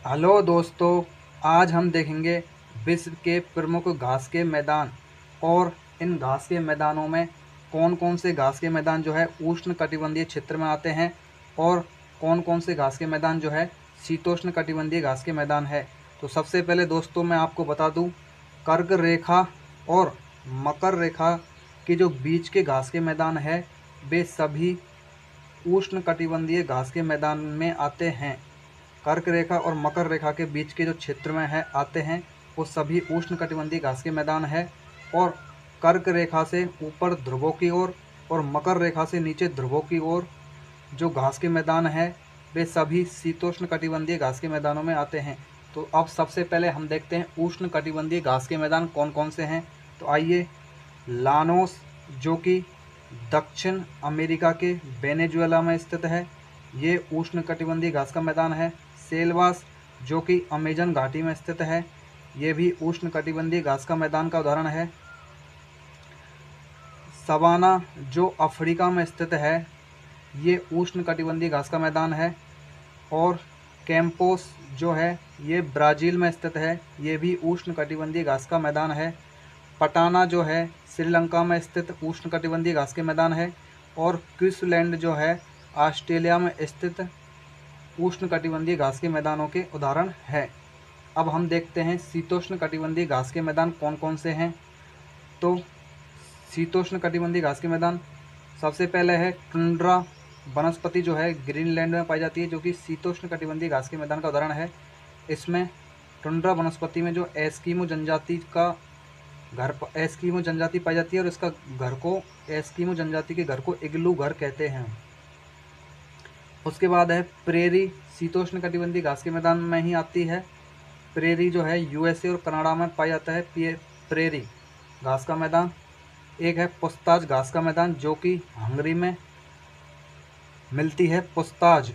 Hello दोस्तों, आज हम देखेंगे विश्व के प्रमुख घास के मैदान और इन घास के मैदानों में कौन कौन से घास के मैदान जो है उष्ण कटिबंधीय क्षेत्र में आते हैं और कौन कौन से घास के मैदान जो है शीतोष्ण कटिबंधीय घास के मैदान है। तो सबसे पहले दोस्तों मैं आपको बता दूं, कर्क रेखा और मकर रेखा के जो बीच के घास के मैदान है वे सभी उष्ण कटिबंधीय घास के मैदान में आते हैं। कर्क रेखा और मकर रेखा के बीच के जो क्षेत्र में है आते हैं वो सभी उष्ण कटिबंधीय घास के मैदान है। और कर्क रेखा से ऊपर ध्रुवों की ओर और मकर रेखा से नीचे ध्रुवों की ओर जो घास के मैदान है वे सभी शीतोष्ण कटिबंधीय घास के मैदानों में आते हैं। तो अब सबसे पहले हम देखते हैं उष्ण कटिबंधीय घास के मैदान कौन कौन से हैं। तो आइए, लानोस जो कि दक्षिण अमेरिका के वेनेजुएला में स्थित है, ये उष्ण कटिबंधीय घास का मैदान है। सेल्वास जो कि अमेजन घाटी में स्थित है, ये भी उष्ण कटिबंधीय घास का मैदान का उदाहरण है। सवाना जो अफ्रीका में स्थित है, ये उष्ण कटिबंधीय घास का मैदान है। और कैंपोस जो है ये ब्राज़ील में स्थित है, ये भी उष्ण कटिबंधीय घास का मैदान है। पटाना जो है श्रीलंका में स्थित उष्ण कटिबंधीय घास के मैदान है। और क्वींसलैंड जो है ऑस्ट्रेलिया में स्थित उष्ण कटिबंधीय घास के मैदानों के उदाहरण है। अब हम देखते हैं शीतोष्ण कटिबंधीय घास के मैदान कौन कौन से हैं। तो शीतोष्ण कटिबंधीय घास के मैदान सबसे पहले है टुंड्रा वनस्पति जो है ग्रीनलैंड में पाई जाती है, जो कि शीतोष्ण कटिबंधीय घास के मैदान का उदाहरण है। इसमें टुंड्रा वनस्पति में जो एस्किमो जनजाति का एस्किमो जनजाति पाई जाती है और इसका घर को एस्किमो जनजाति के घर को इग्लू घर कहते हैं। उसके बाद है प्रेरी, शीतोष्ण कटिबंधीय घास के मैदान में ही आती है। प्रेरी जो है यूएसए और कनाडा में पाया जाता है प्रेरी घास का मैदान। एक है पुस्ताज घास का मैदान जो कि हंगरी में मिलती है, पुस्ताज।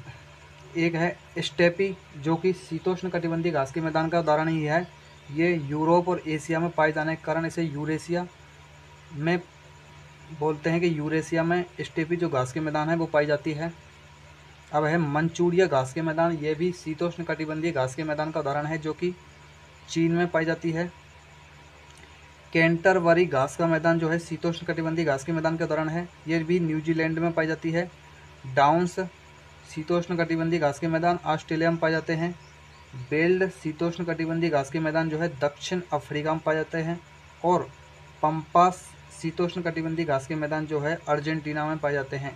एक है स्टेपी जो कि शीतोष्ण कटिबंधीय घास के मैदान का उदाहरण ही है। ये यूरोप और एशिया में पाए जाने के कारण इसे यूरेशिया में बोलते हैं कि यूरेशिया में स्टेपी जो घास के मैदान है वो पाई जाती है। अब है मंचूरिया घास के मैदान, ये भी शीतोष्ण कटिबंधीय घास के मैदान का उदाहरण है जो कि चीन में पाई जाती है। कैंटरबरी घास का मैदान जो है शीतोष्ण कटिबंधीय घास के मैदान का उदाहरण है, ये भी न्यूजीलैंड में पाई जाती है। डाउन्स शीतोष्ण कटिबंधीय घास के मैदान ऑस्ट्रेलिया में पाए जाते हैं। बेल्ड शीतोष्ण कटिबंधीय घास के मैदान जो है दक्षिण अफ्रीका में पाए जाते हैं। और पंपास शीतोष्ण कटिबंधीय घास के मैदान जो है अर्जेंटीना में पाए जाते हैं।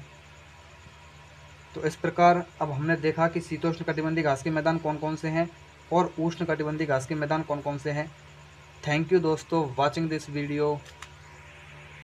तो इस प्रकार अब हमने देखा कि शीतोष्ण कटिबंधीय घास के मैदान कौन कौन से हैं और उष्ण कटिबंधीय घास के मैदान कौन कौन से हैं। थैंक यू दोस्तों, वाचिंग दिस वीडियो।